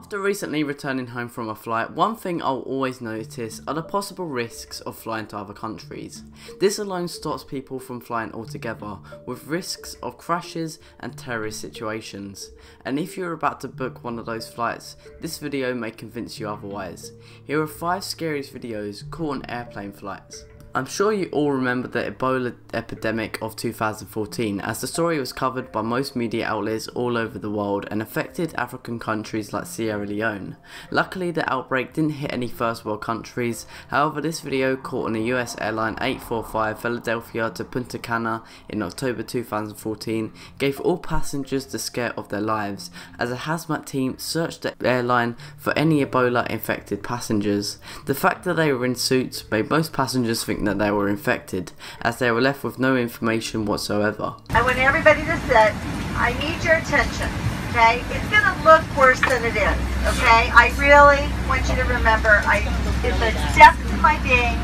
After recently returning home from a flight, one thing I'll always notice are the possible risks of flying to other countries. This alone stops people from flying altogether, with risks of crashes and terrorist situations. And if you're about to book one of those flights, this video may convince you otherwise. Here are 5 scariest videos caught on airplane flights. I'm sure you all remember the Ebola epidemic of 2014, as the story was covered by most media outlets all over the world and affected African countries like Sierra Leone. Luckily, the outbreak didn't hit any first world countries. However, this video caught on a US airline 845 Philadelphia to Punta Cana in October 2014 gave all passengers the scare of their lives, as a hazmat team searched the airline for any Ebola infected passengers. The fact that they were in suits made most passengers think that they were infected, as they were left with no information whatsoever. I want everybody to sit. I need your attention, okay? It's going to look worse than it is, okay? I really want you to remember, it's a depth to my being.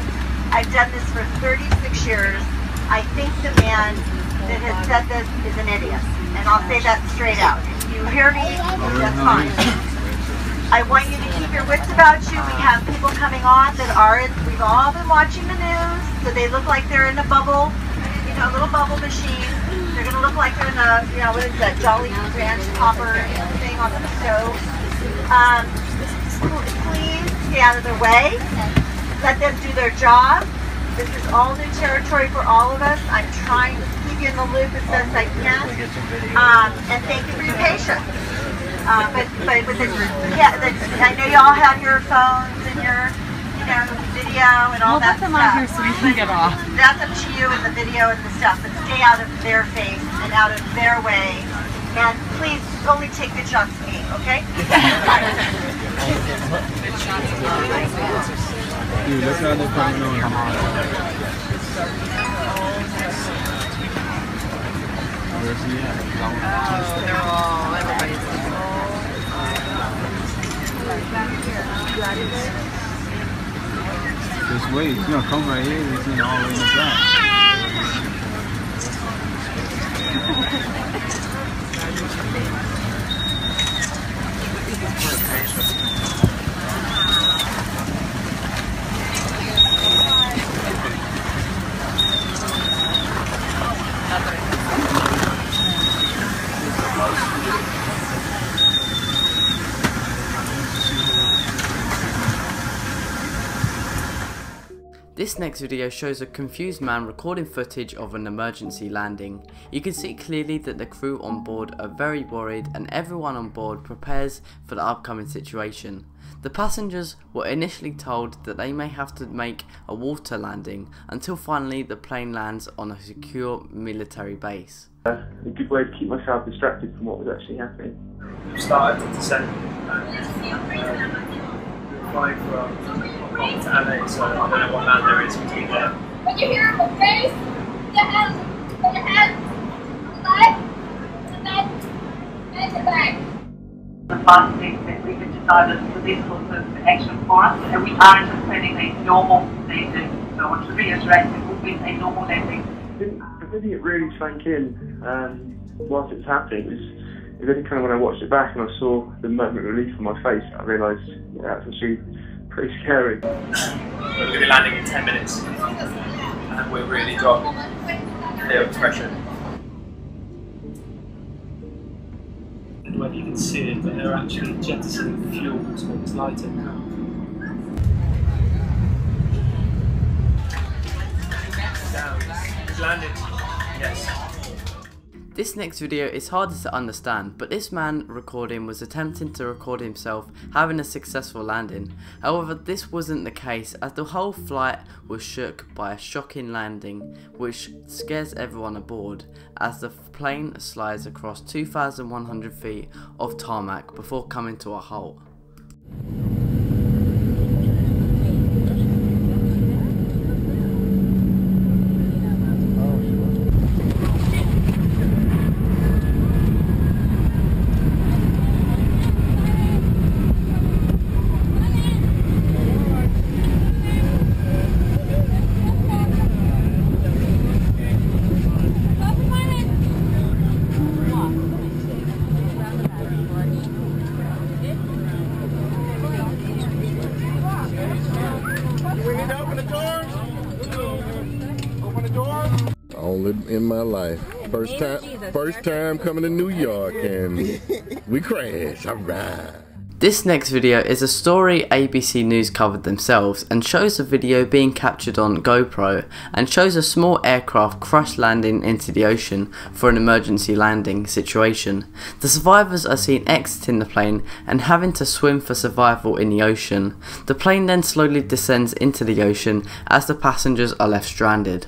I've done this for 36 years. I think the man that has said this is an idiot, and I'll say that straight out. If you hear me, that's fine. I want you to keep your wits about you. We have people coming on that we've all been watching the news, so they look like they're in a bubble, you know, a little bubble machine. They're going to look like they're in a, you know, what is that, Jolly Ranch popper thing on the stove. Please stay out of their way. Let them do their job. This is all new territory for all of us. I'm trying to keep you in the loop as best I can. And thank you for your patience. But with the, yeah, I know y'all have your phones and your, you know, video and all that stuff. We'll put them on here so we can get off. That's up to you in the video and the stuff, but stay out of their face and out of their way. And please only take good shots of me, okay? Dude, look how they're coming on. Where's he at? Oh, they're all, everybody's Just wait, he's gonna come right here, he's gonna all in the back. This next video shows a confused man recording footage of an emergency landing. You can see clearly that the crew on board are very worried, and everyone on board prepares for the upcoming situation. The passengers were initially told that they may have to make a water landing until finally the plane lands on a secure military base. A good way to keep myself distracted from what was actually happening. We started with descent flying from Hong Kong to LA, so I don't know what land there is between there. When you hear the face, the head, the leg, the neck, and the back. The fast thing that we've decided for this sort of action for us, and we are anticipating a normal landing. So I want to reiterate it will be a normal landing. I think it really sank in whilst it was happening. It was only kind of when I watched it back and I saw the moment of relief on my face, I realised that's actually pretty scary. We're going to be landing in 10 minutes, and we've really got clear pressure. And whether you can see it, but they're actually jettisoning the fuel to it's lighter now. Down. It's landed. Yes. This next video is harder to understand, but this man recording was attempting to record himself having a successful landing. However, this wasn't the case, as the whole flight was shook by a shocking landing, which scares everyone aboard, as the plane slides across 2,100 feet of tarmac before coming to a halt. stressful in my life. First time coming to New York and we crashed. All right. This next video is a story ABC News covered themselves and shows a video being captured on GoPro and shows a small aircraft crash landing into the ocean for an emergency landing situation. The survivors are seen exiting the plane and having to swim for survival in the ocean. The plane then slowly descends into the ocean as the passengers are left stranded.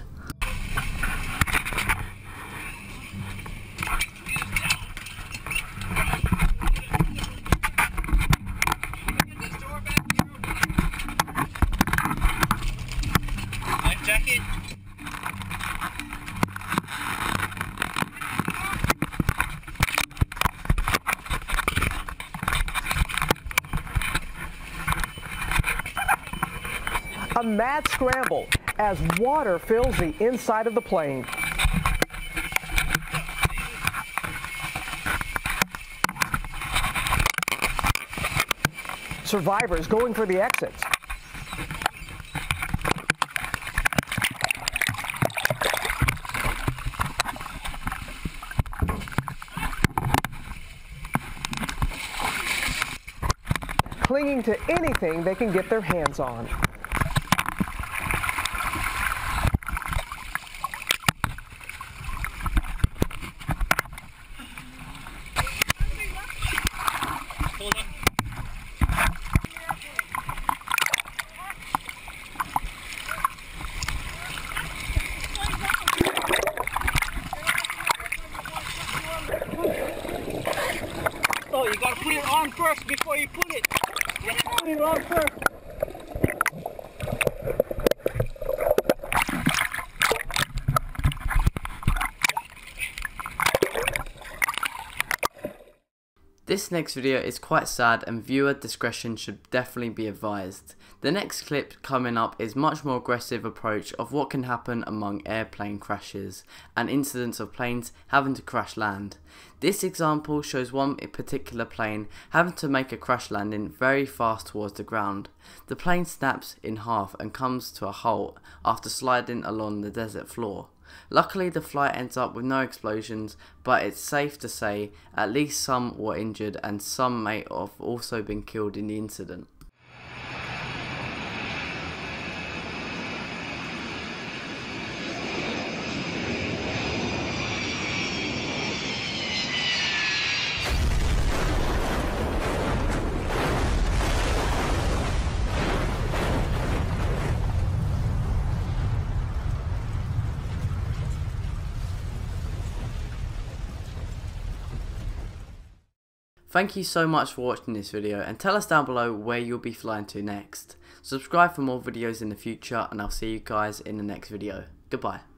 A mad scramble as water fills the inside of the plane. Survivors going for the exits. Clinging to anything they can get their hands on. Oh, you gotta put it on first before you put it. You have to put it on first. This next video is quite sad and viewer discretion should definitely be advised. The next clip coming up is much more aggressive approach of what can happen among airplane crashes and incidents of planes having to crash land. This example shows one particular plane having to make a crash landing very fast towards the ground. The plane snaps in half and comes to a halt after sliding along the desert floor. Luckily the flight ends up with no explosions, but it's safe to say at least some were injured and some may have also been killed in the incident. Thank you so much for watching this video and tell us down below where you'll be flying to next. Subscribe for more videos in the future and I'll see you guys in the next video. Goodbye.